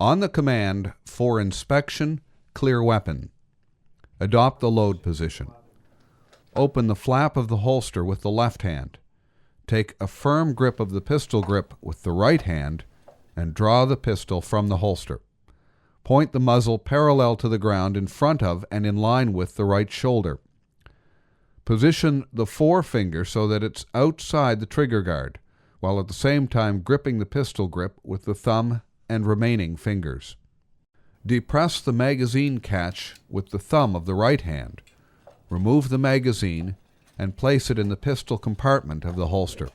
On the command, "For inspection, clear weapon," adopt the load position. Open the flap of the holster with the left hand. Take a firm grip of the pistol grip with the right hand and draw the pistol from the holster. Point the muzzle parallel to the ground in front of and in line with the right shoulder. Position the forefinger so that it's outside the trigger guard, while at the same time gripping the pistol grip with the thumb and remaining fingers. Depress the magazine catch with the thumb of the right hand. Remove the magazine and place it in the pistol compartment of the holster.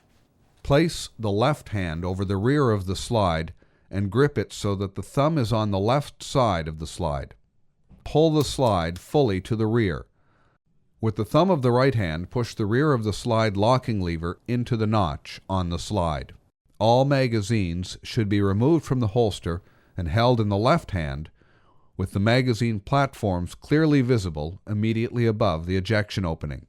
Place the left hand over the rear of the slide and grip it so that the thumb is on the left side of the slide. Pull the slide fully to the rear. With the thumb of the right hand, push the rear of the slide locking lever into the notch on the slide. All magazines should be removed from the holster and held in the left hand, with the magazine platforms clearly visible immediately above the ejection opening.